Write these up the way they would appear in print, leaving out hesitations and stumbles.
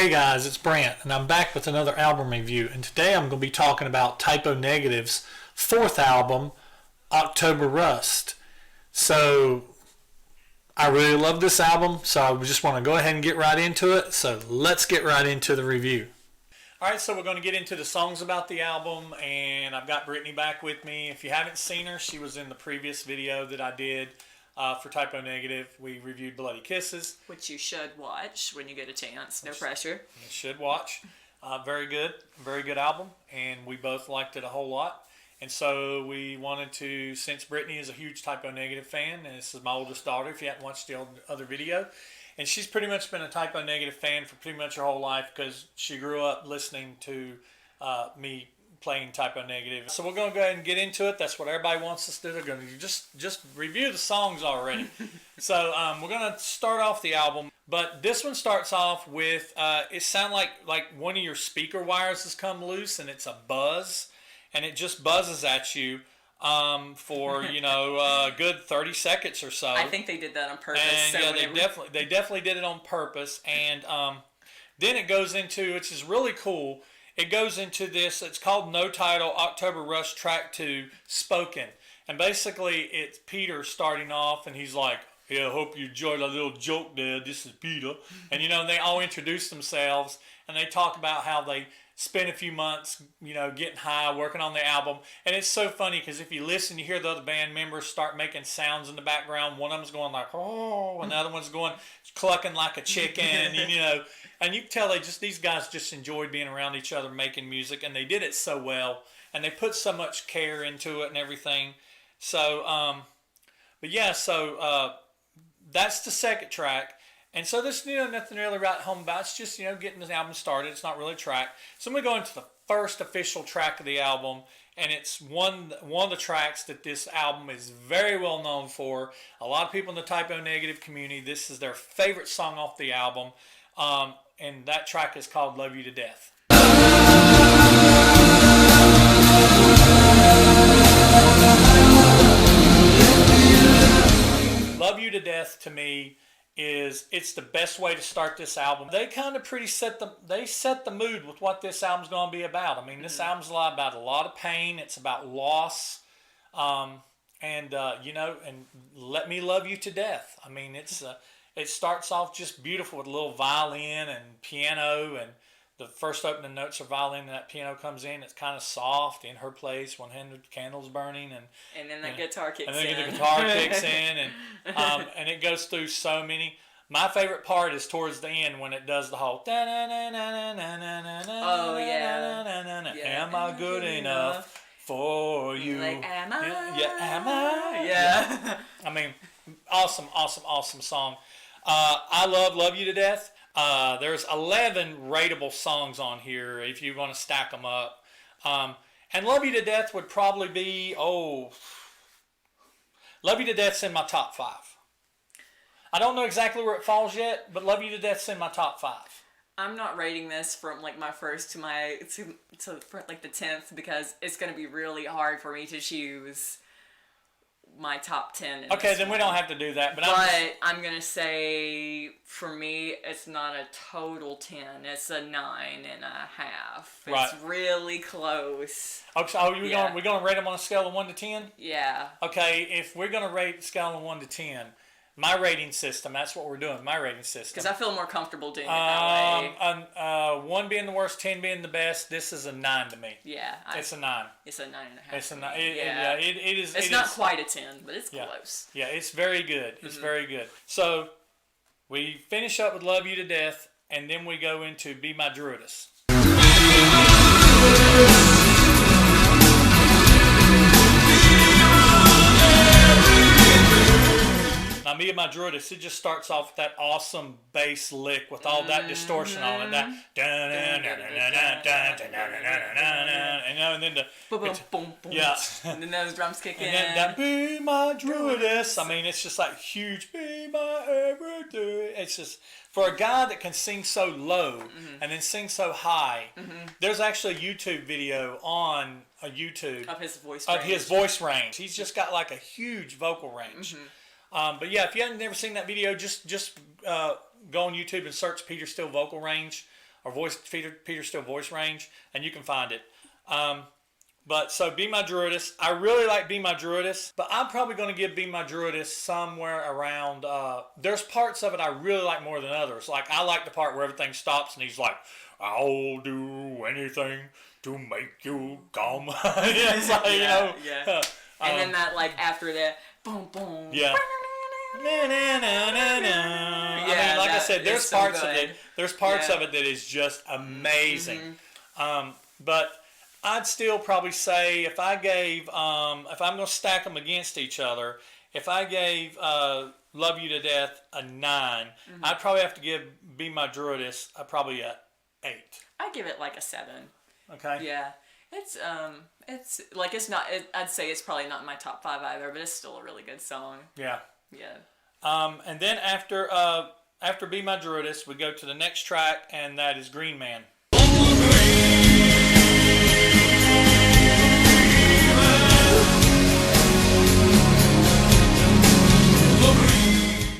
Hey guys, it's Brant, and I'm back with another album review. And today I'm going to be talking about Typo Negative's fourth album, October Rust. So, I really love this album, so I just want to go ahead and get right into it. So, let's get right into the review. Alright, so we're going to get into the songs about the album, and I've got Brittney back with me. If you haven't seen her, she was in the previous video that I did for Typo Negative. We reviewed Bloody Kisses. Which you should watch when you get a chance. No pressure. You should watch. Very good album, and we both liked it a whole lot. And so we wanted to, since Brittney is a huge Typo Negative fan, and this is my oldest daughter, if you haven't watched the other video, and she's pretty much been a Typo Negative fan for pretty much her whole life because she grew up listening to me playing Typo Negative. So we're going to go ahead and get into it. That's what everybody wants us to do. They're going to just review the songs already. So we're going to start off the album. But this one starts off with, it sounds like one of your speaker wires has come loose and it's a buzz. And it just buzzes at you for, a good 30 seconds or so. I think they did that on purpose. And so they definitely did it on purpose. And then it goes into, which is really cool, it goes into this, it's called No Title, October Rust Track 2, Spoken. And basically it's Peter starting off and he's like, yeah, I hope you enjoyed a little joke there. This is Peter. And, they all introduce themselves and they talk about how they spent a few months, getting high, working on the album. And it's so funny because if you listen, you hear the other band members start making sounds in the background. One of them's going like, oh, and the other one's going clucking like a chicken, and you can tell these guys just enjoyed being around each other making music, and they did it so well, and they put so much care into it and everything. So, that's the second track. And so there's nothing really right home about. It's just getting the album started. It's not really a track. So I'm going to go into the first official track of the album, and it's one of the tracks that this album is very well known for. A lot of people in the Typo Negative community, this is their favorite song off the album, and that track is called "Love You to Death." "Love You to Death" to me it's the best way to start this album. They kind of set the mood with what this album's going to be about. I mean, this album's about a lot of pain. It's about loss, and "Let Me Love You to Death." I mean, it starts off just beautiful with a little violin and piano, and the first opening notes are violin, and that piano comes in. It's kind of soft in her place, 100 candles burning, and then the guitar kicks in. And then the guitar kicks in, and it goes through so many. My favorite part is towards the end when it does the whole. Oh yeah. Am I good enough for you? Like, am I? Yeah, am I? Yeah. I mean, awesome song. I love You to Death. There's 11 rateable songs on here if you want to stack them up. And Love You to Death would probably be, Love You to Death's in my top 5. I don't know exactly where it falls yet, but Love You to Death's in my top 5. I'm not rating this from my first to the 10th because it's going to be really hard for me to choose my top 10. Okay, then we don't have to do that. But I'm going to say, for me, it's not a total 10. It's a 9.5. Right. It's really close. Okay, so we're going to rate them on a scale of 1 to 10? Yeah. Okay, if we're going to rate the scale of 1 to 10, my rating system, that's what we're doing, my rating system. Because I feel more comfortable doing it that way. 1 being the worst, 10 being the best, this is a 9 to me. Yeah. It's a 9. It's a 9.5. It's a 9. It is. It's not quite a 10, but it's close. Yeah, it's very good. It's very good. So, we finish up with Love You to Death, and then we go into Be My Druidess. Now, Me and My Druidess, it just starts off with that awesome bass lick with all that distortion on it. That and then and then those drums kick in. And then that Be My Druidess. I mean, it's just like huge. Be my everything. It's just for a guy that can sing so low and then sing so high. There's actually a YouTube video on YouTube of his voice range. He's just got like a huge vocal range. But yeah, if you haven't never seen that video, just go on YouTube and search Peter Steele vocal range or Peter Steele voice range, and you can find it. But so Be My Druidess, I really like Be My Druidess, but I'm probably going to give Be My Druidess somewhere around, there's parts of it I really like more than others. Like, I like the part where everything stops and he's like, I'll do anything to make you come. It's like, yeah. And then um, that, like, after that, boom, boom. yeah. I mean, like I said, there's parts of it. There's parts of it that is just amazing. But I'd still probably say if I gave, if I'm going to stack them against each other, if I gave Love You to Death a 9, I'd probably have to give Be My Druidess probably a 8. I'd give it like a 7. Okay. Yeah. It's like, it's not, I'd say it's probably not in my top 5 either, but it's still a really good song. Yeah. Yeah. And then after Be My Druidess, we go to the next track, and that is Green Man.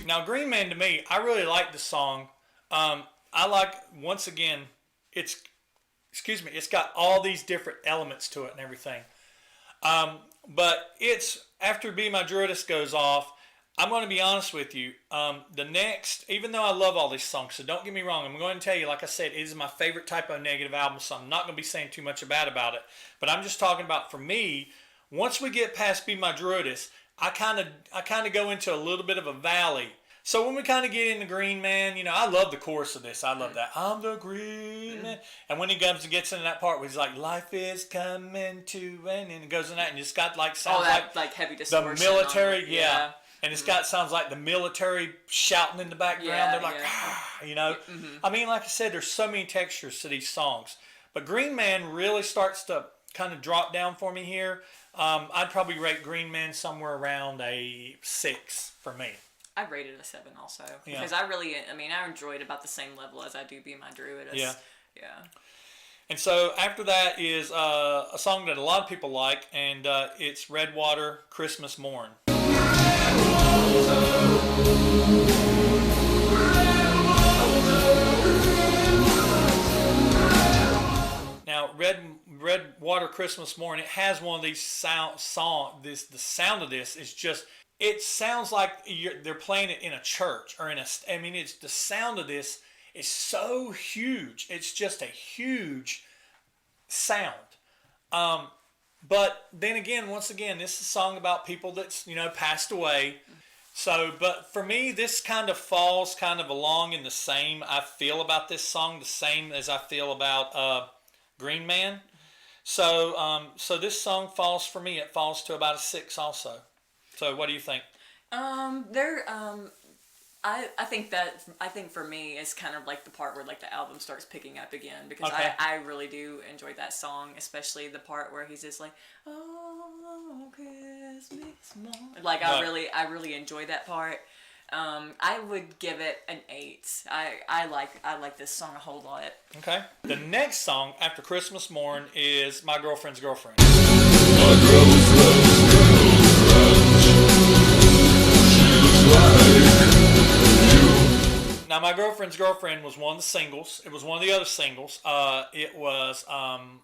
Now, Green Man, to me, I really like the song. I like, once again, it's got all these different elements to it and everything. But it's, after Be My Druidess goes off, I'm going to be honest with you. The next, even though I love all these songs, so don't get me wrong, I'm going to tell you, like I said, it is my favorite type of negative album, so I'm not going to be saying too much about it. But I'm just talking about, for me, once we get past Be My Druidess, I kind of go into a little bit of a valley. So when we kind of get into Green Man, I love the chorus of this. I love that. I'm the Green Man. And when he comes and gets into that part where he's like, life is coming to an end, and it goes in that, and it's got like, sounds like heavy distortion. The military, yeah. And it's got, sounds like the military shouting in the background. They're like, I mean, like I said, there's so many textures to these songs. But Green Man really starts to kind of drop down for me here. I'd probably rate Green Man somewhere around a 6 for me. I rated a 7 also. Because I enjoyed about the same level as I do Be My Druidess. Yeah. Yeah. And so after that is a song that a lot of people like, and it's Redwater, Christmas Morn. Now, Redwater, Christmas Morn, it has one of these the sound of this is just, it sounds like they're playing it in a church or it's the sound of this is so huge. It's just a huge sound. But then again, once again, this is a song about people that's, passed away. So, but for me, this kind of falls kind of along in the same, I feel about this song, the same as I feel about Green Man. So, so this song falls for me, it falls to about a 6 also. So what do you think? I think for me it's kind of like the part where like the album starts picking up again, because Okay. I really do enjoy that song, especially the part where he's just like, oh, Christmas morn. Like I really enjoy that part. I would give it an 8. I like this song a whole lot. Okay. The next song after Christmas Morn is My Girlfriend's Girlfriend. Now, My Girlfriend's Girlfriend was one of the singles. It was one of the other singles. It was, and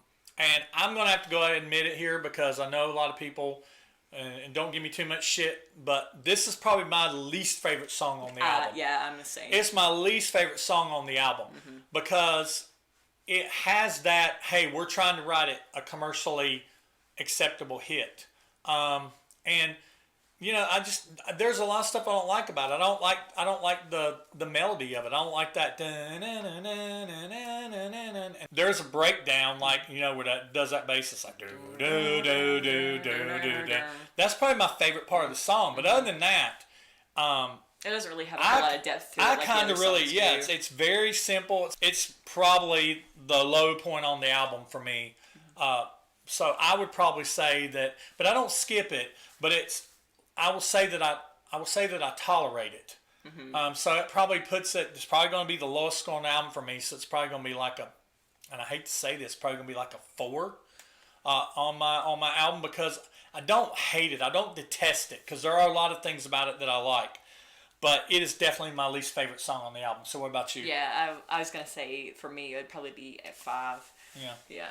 I'm going to have to go ahead and admit it here because I know a lot of people, and don't give me too much shit, but this is probably my least favorite song on the album. Yeah, I'm the same. It's my least favorite song on the album because it has that, hey, we're trying to write it a commercially acceptable hit. And there's a lot of stuff I don't like about it. I don't like the melody of it. I don't like that. There's a breakdown, like, where that does that bass. It's like do do do do do do do. That's probably my favorite part of the song. But other than that, it doesn't really have a lot of depth to it. I kind of really, it's very simple. It's probably the low point on the album for me. So I would probably say that, but I don't skip it. But I will say that I tolerate it. So it probably puts it. It's probably going to be the lowest scoring album for me. So it's probably going to be like and I hate to say this, probably going to be like a 4 on my album, because I don't hate it. I don't detest it, because there are a lot of things about it that I like. but it is definitely my least favorite song on the album. So what about you? Yeah, I was gonna say for me it would probably be at 5. Yeah. Yeah,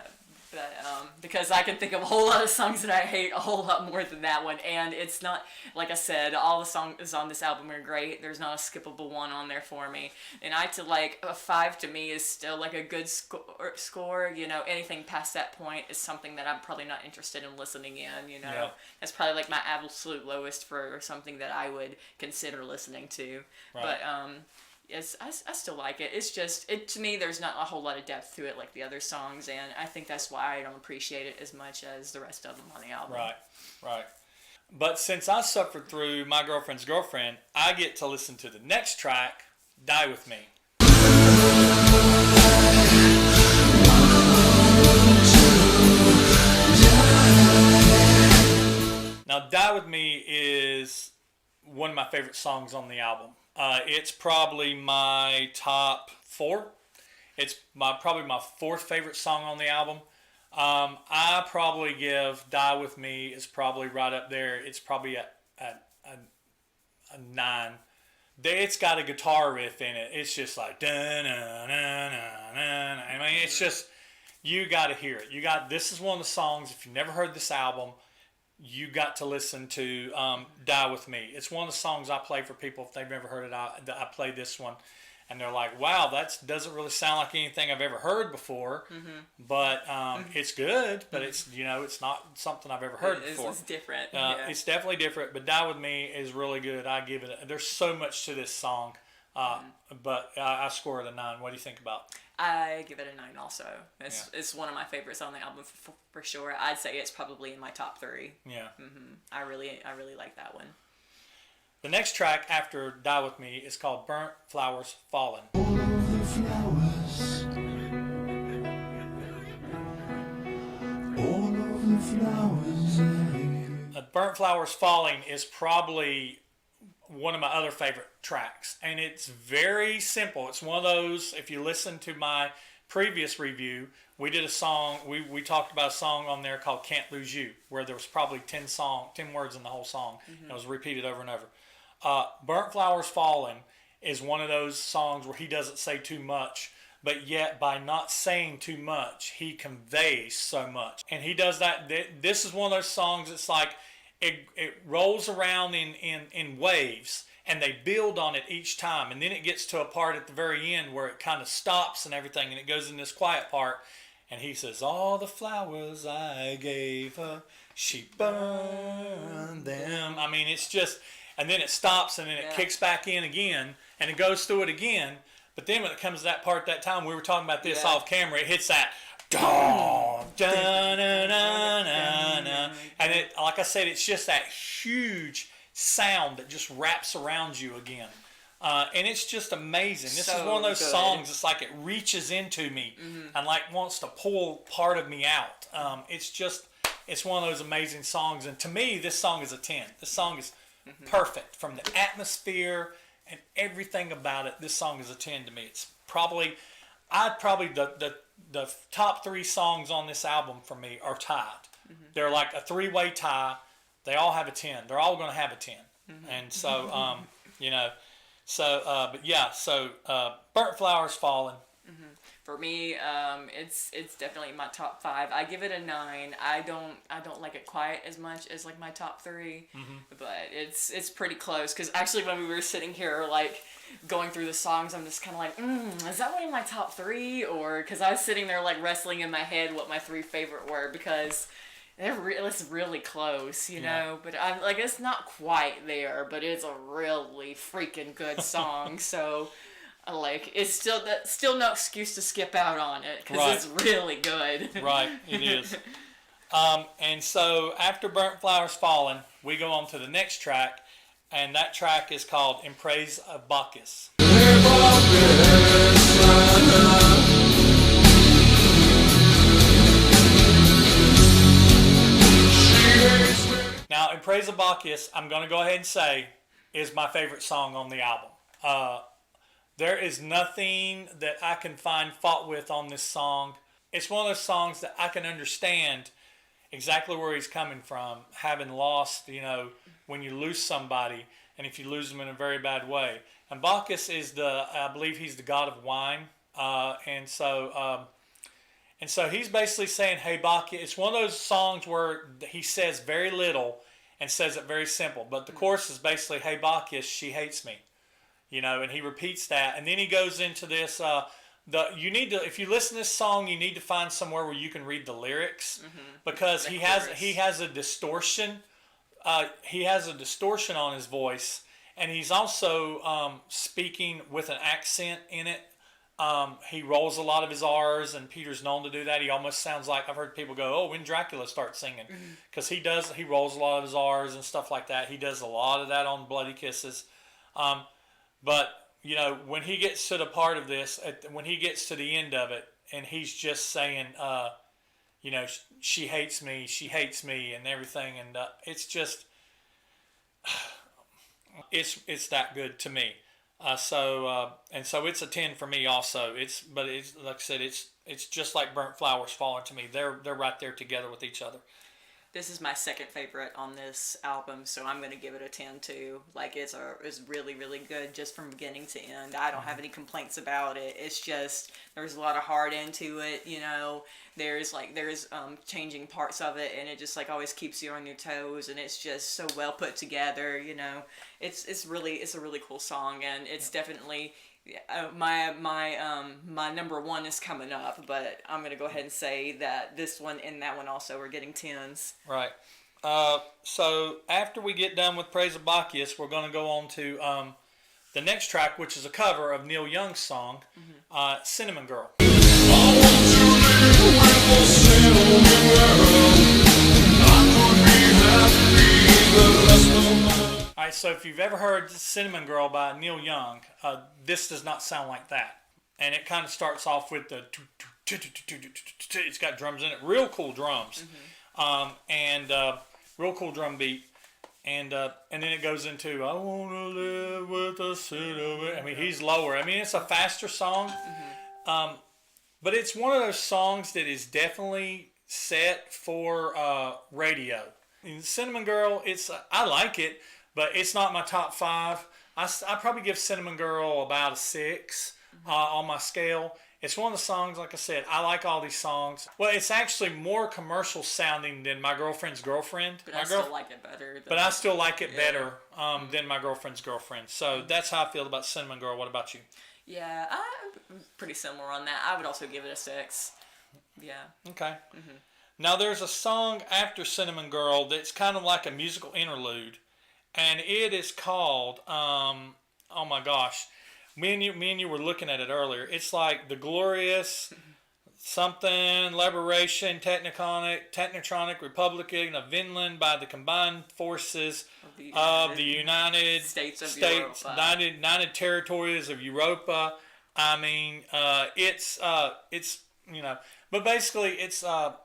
but because I can think of a whole lot of songs that I hate a whole lot more than that one, and it's not, like I said, all the songs on this album are great. There's not a skippable one on there for me, and a 5 to me is still like a good score. You know, anything past that point is something that I'm probably not interested in listening in. You know, Yeah. that's probably like my absolute lowest for something that I would consider listening to. Right. But yes, I still like it. It's just, to me, there's not a whole lot of depth to it like the other songs, and I think that's why I don't appreciate it as much as the rest of them on the album. Right. But since I suffered through My Girlfriend's Girlfriend, I get to listen to the next track, Die With Me. Now, Die With Me is one of my favorite songs on the album. It's probably my top 4. It's probably my 4th favorite song on the album. I probably give Die With Me is probably right up there. It's probably a 9. It's got a guitar riff in it. It's just like dun, dun, dun, dun, dun. I mean, it's just, you got to hear it. This is one of the songs, if you've never heard this album, you got to listen to Die With Me. It's one of the songs I play for people if they've never heard it. I play this one, and they're like, wow, that doesn't really sound like anything I've ever heard before, but it's good, but it's not something I've ever heard before. It's different. It's definitely different, but Die With Me is really good. I give it, there's so much to this song, but I score it a 9. What do you think about it? I give it a 9 also. It's one of my favorites on the album for sure. I'd say it's probably in my top 3. Yeah. I really like that one. The next track after Die With Me is called Burnt Flowers Fallen. All of the flowers. All of the flowers. Burnt Flowers Falling is probably one of my other favorite tracks, and it's very simple. It's one of those, if you listen to my previous review, we did a song, we talked about a song on there called Can't Lose You, where there was probably 10 words in the whole song. It was repeated over and over. Burnt Flowers Falling is one of those songs where he doesn't say too much, but yet by not saying too much, he conveys so much. And he does that. This is one of those songs, it's like, it rolls around in waves, and they build on it each time, and then it gets to a part at the very end where it kind of stops and everything, and it goes in this quiet part, and he says, all the flowers I gave her, she burned them. I mean, it's just, and then it stops, and then it kicks back in again, and it goes through it again, but then when it comes to that part that time, we were talking about this off camera, it hits that, dun, dun, dun, dun, dun, dun. And it, like I said, it's just that huge sound that just wraps around you again. And it's just amazing. This is one of those songs, it's like it reaches into me and like wants to pull part of me out. It's one of those amazing songs. And to me, this song is a 10. This song is perfect from the atmosphere and everything about it. This song is a 10 to me. It's probably, the top 3 songs on this album for me are tied. They're like a 3-way tie. They all have a 10. They're all going to have a 10. And so, Burnt Flowers Fallen. For me, it's definitely my top 5. I give it a 9. I don't like it quite as much as like my top 3, but it's pretty close. Because actually, when we were sitting here like going through the songs, I'm just kind of like, is that one of my top 3? Or because I was sitting there like wrestling in my head what my 3 favorite were, because it's really close, you know. But I'm like, it's not quite there, but it's a really freaking good song. So. Like, it's still no excuse to skip out on it, because it's really good. Right, it is. And so after Burnt Flowers Fallen, we go on to the next track, and that track is called In Praise of Bacchus. Now, In Praise of Bacchus, I'm going to go ahead and say, is my favorite song on the album. There is nothing that I can find fault with on this song. It's one of those songs that I can understand exactly where he's coming from, having lost, when you lose somebody, and if you lose them in a very bad way. And Bacchus is I believe he's the god of wine, and so he's basically saying, "Hey Bacchus," it's one of those songs where he says very little and says it very simple, but the chorus is basically, "Hey Bacchus, she hates me," and he repeats that, and then he goes into this. You need to, if you listen to this song, you need to find somewhere where you can read the lyrics, because he has a distortion. He has a distortion on his voice, and he's also speaking with an accent in it. He rolls a lot of his R's, and Peter's known to do that. He almost sounds like, I've heard people go, "Oh, when Dracula starts singing," because he rolls a lot of his R's and stuff like that. He does a lot of that on Bloody Kisses. But when he gets to the part of this, when he gets to the end of it, and he's just saying, she hates me, and everything, and it's just, it's that good to me. So it's a 10 for me also. It's like I said, it's just like Burnt Flowers Falling to me. They're right there together with each other. This is my second favorite on this album, so I'm gonna give it a 10 too. Like it's really, really good just from beginning to end. I don't have any complaints about it. It's just there's a lot of heart into it. There's changing parts of it, and it just like always keeps you on your toes, and it's just so well put together. It's a really cool song, and it's definitely. My number one is coming up, but I'm gonna go ahead and say that this one and that one also are getting 10s. Right. So after we get done with Praise of Bacchus, we're gonna go on to the next track, which is a cover of Neil Young's song, "Cinnamon Girl." Alright, so if you've ever heard "Cinnamon Girl" by Neil Young, this does not sound like that. And it kind of starts off with the, it's got drums in it, real cool drums, and real cool drum beat, and then it goes into, "I wanna live with a cinnamon." I mean, he's lower. I mean, it's a faster song, but it's one of those songs that is definitely set for radio. And "Cinnamon Girl," I like it, but it's not my top 5. I probably give "Cinnamon Girl" about a 6 on my scale. It's one of the songs, like I said, I like all these songs. Well, it's actually more commercial sounding than "My Girlfriend's Girlfriend." But I still like it better. I still like it better than "My Girlfriend's Girlfriend." So that's how I feel about "Cinnamon Girl." What about you? Yeah, I'm pretty similar on that. I would also give it a 6. Yeah. Okay. Now there's a song after "Cinnamon Girl" that's kind of like a musical interlude, and it is called, oh my gosh, me and you were looking at it earlier. It's like "The Glorious something Liberation Technotronic Republic of Vinland by the combined forces of the United States, United Territories of Europa." I mean, it's but basically it's a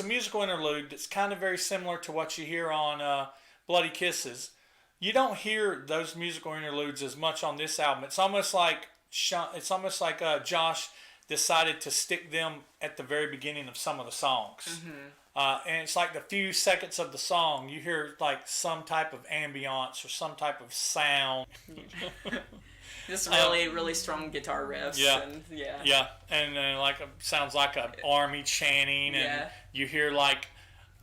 musical interlude that's kind of very similar to what you hear on Bloody Kisses. You don't hear those musical interludes as much on this album. It's almost like Josh decided to stick them at the very beginning of some of the songs. And it's like the few seconds of the song, you hear like some type of ambiance or some type of sound. Just really, really strong guitar riffs. And like sounds like an army chanting, and you hear like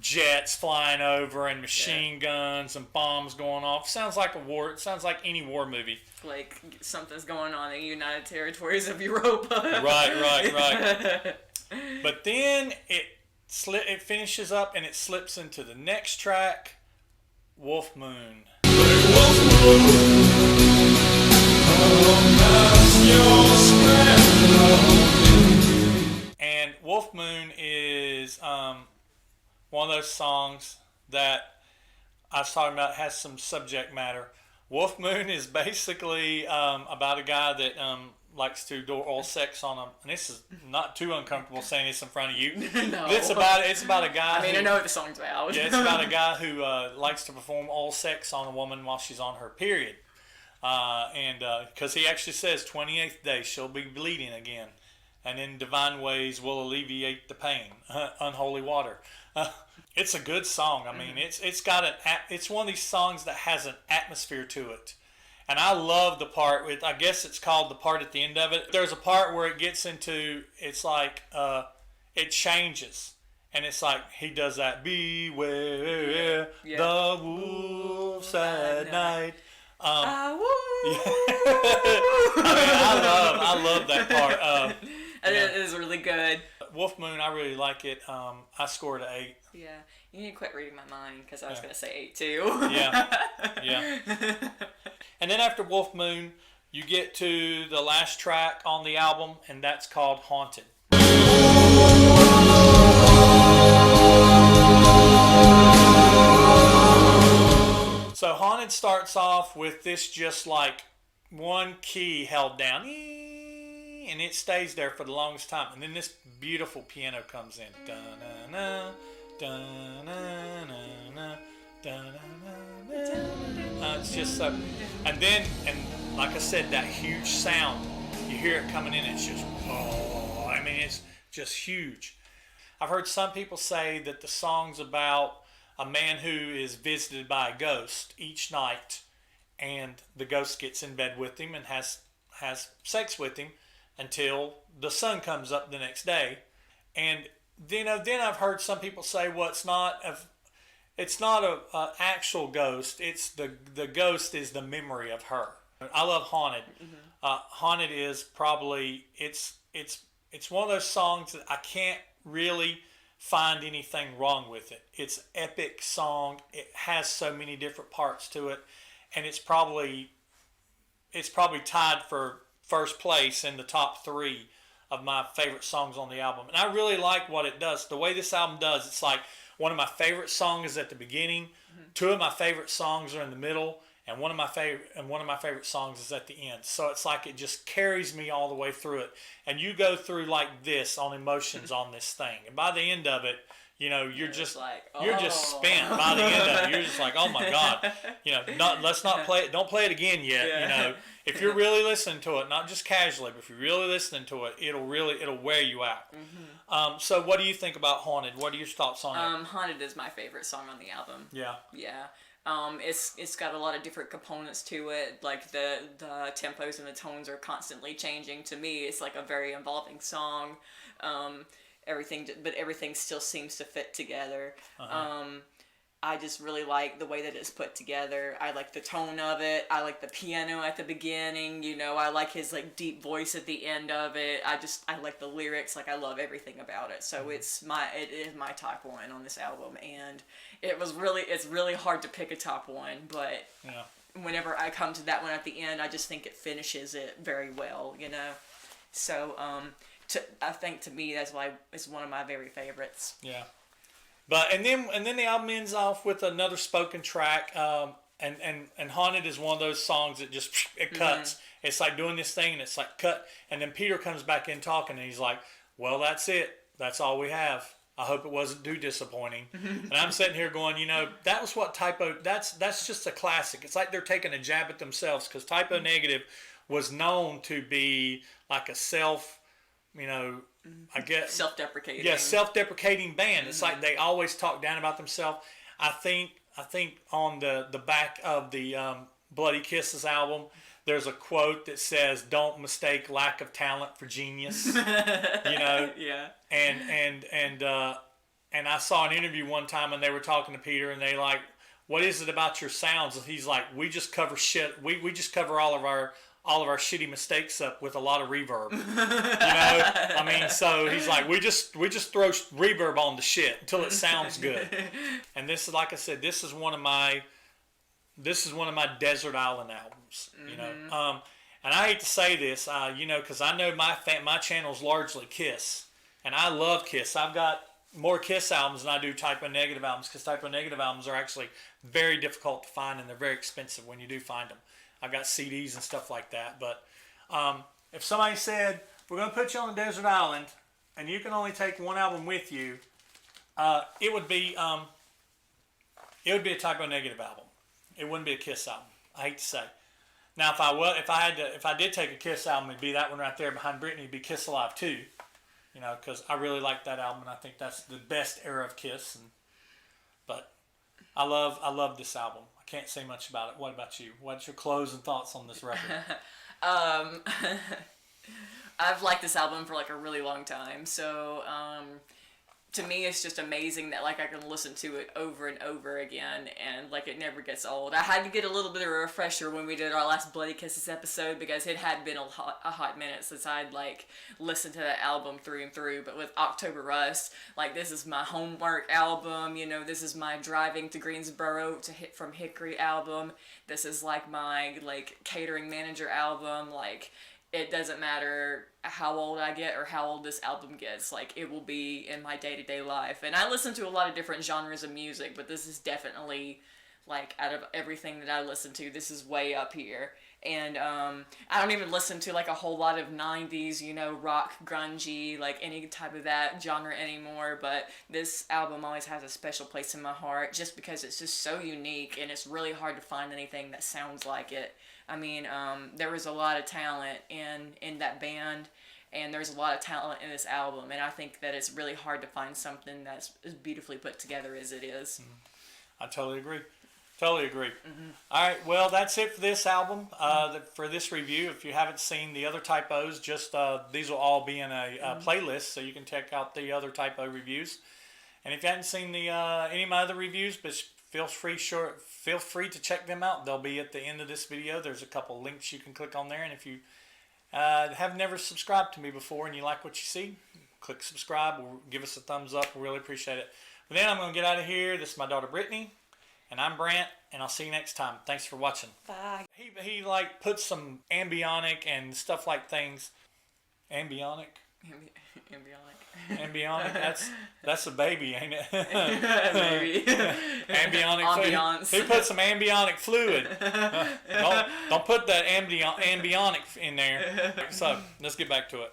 jets flying over and machine guns and bombs going off. Sounds like a war. It sounds like any war movie. Like something's going on in the United Territories of Europa. Right. But then it finishes up and it slips into the next track, "Wolf Moon." And "Wolf Moon" is one of those songs that I was talking about, has some subject matter. "Wolf Moon" is basically about a guy that likes to do oral sex on him, and this is not too uncomfortable saying this in front of you. No. It's about a guy. I know what the song's about. Yeah, it's about a guy who likes to perform oral sex on a woman while she's on her period, and because he actually says 28th day she'll be bleeding again, and in divine ways will alleviate the pain. Unholy water. It's a good song. I mean, it's one of these songs that has an atmosphere to it. And I love the part with, I guess it's called the part at the end of it. There's a part where it gets into, it's like, it changes. And it's like, he does that, beware the wolves at night. I love that part. It is really good. Wolf Moon, I really like it. I scored an 8. Yeah, you need to quit reading my mind because I was going to say 8 too. Yeah. And then after Wolf Moon, you get to the last track on the album, and that's called Haunted. So Haunted starts off with this just like one key held down, and it stays there for the longest time. And then this beautiful piano comes in. Da-na-na, da-na-na-na, da-na-na-na. It's just so, and like I said, that huge sound, you hear it coming in, it's just, oh, I mean, it's just huge. I've heard some people say that the song's about a man who is visited by a ghost each night, and the ghost gets in bed with him and has sex with him until the sun comes up the next day. And then I've heard some people say, well, it's not a actual ghost. It's the ghost is the memory of her. I love Haunted. Haunted is probably it's one of those songs that I can't really find anything wrong with it. It's an epic song. It has so many different parts to it, and it's probably tied for first place in the top 3 of my favorite songs on the album. And I really like what it does. The way this album does, it's like one of my favorite songs is at the beginning, 2 of my favorite songs are in the middle, and one of my favorite songs is at the end. So it's like it just carries me all the way through it. And you go through like this on emotions on this thing. And by the end of it, you're just like, you're just spent by the end of it. You're just like, oh my God, let's not play it. Don't play it again yet. If you're really listening to it, not just casually, but if you're really listening to it, it'll wear you out. So what do you think about Haunted? What are your thoughts on it? Haunted is my favorite song on the album. Yeah. Yeah. It's got a lot of different components to it. Like the tempos and the tones are constantly changing. To me, it's like a very involving song. Everything still seems to fit together. I just really like the way that it's put together. I like the tone of it. I like the piano at the beginning. I like his like deep voice at the end of it. I like the lyrics. Like I love everything about it. So it is my top 1 on this album, and it's really hard to pick a top 1, but whenever I come to that one at the end, I just think it finishes it very well. So I think to me that's why it's one of my very favorites. Yeah. But and then the album ends off with another spoken track, and Haunted is one of those songs that just it cuts. It's like doing this thing, and it's like cut, and then Peter comes back in talking, and he's like, "Well, that's it. That's all we have. I hope it wasn't too disappointing." And I'm sitting here going, that was what Typo. That's just a classic. It's like they're taking a jab at themselves, because Typo Negative was known to be like a I guess self-deprecating. Yeah, self-deprecating band. It's like they always talk down about themselves. I think on the back of the Bloody Kisses album, there's a quote that says, "Don't mistake lack of talent for genius." Yeah. And I saw an interview one time, and they were talking to Peter, and they like, "What is it about your sounds?" And he's like, "We just cover shit. We just cover all of our shitty mistakes up with a lot of reverb." I mean, so he's like, we just throw reverb on the shit until it sounds good. And this is, like I said, this is one of my desert island albums. And I hate to say this, because I know my channel's largely Kiss, and I love Kiss. I've got more Kiss albums than I do Typo Negative albums, because Typo Negative albums are actually very difficult to find, and they're very expensive when you do find them. I've got CDs and stuff like that. But if somebody said, we're going to put you on a desert island and you can only take one album with you, it would be a Typo Negative album. It wouldn't be a Kiss album, I hate to say. Now, if I did take a Kiss album, it'd be that one right there behind Brittney. It'd be Kiss Alive 2. You know, because I really like that album, and I think that's the best era of Kiss. But I love this album. I can't say much about it. What about you? What's your closing thoughts on this record? I've liked this album for like a really long time, so to me it's just amazing that like I can listen to it over and over again and like it never gets old. I had to get a little bit of a refresher when we did our last Bloody Kisses episode because it had been a hot minute since I'd like listened to that album through and through. But with October Rust, like this is my homework album, you know, this is my driving to Greensboro to hit from Hickory album. This is like my like catering manager album. Like it doesn't matter how old I get or how old this album gets, like it will be in my day-to-day life. And I listen to a lot of different genres of music, but this is definitely like out of everything that I listen to, this is way up here. And I don't even listen to like a whole lot of 90s, you know, rock, grungy, like any type of that genre anymore, but this album always has a special place in my heart just because it's just so unique and it's really hard to find anything that sounds like it. I mean, there was a lot of talent in that band, and there's a lot of talent in this album, and I think that it's really hard to find something that's as beautifully put together as it is. I totally agree. Totally agree. All right, well, that's it for this album, for this review. If you haven't seen the other typos, just these will all be in a playlist, so you can check out the other typo reviews. And if you haven't seen any of my other reviews, but feel free to check them out. They'll be at the end of this video. There's a couple links you can click on there. And if you have never subscribed to me before and you like what you see, click subscribe or give us a thumbs up. We really appreciate it. But then I'm going to get out of here. This is my daughter Brittney, and I'm Brant, and I'll see you next time. Thanks for watching. Bye. He like puts some ambionic and stuff like things. Ambionic? Ambionic, that's a baby, ain't it? Maybe. Ambionic Ambiance. fluid. He put some ambionic fluid. Don't put that ambionic in there. So let's get back to it.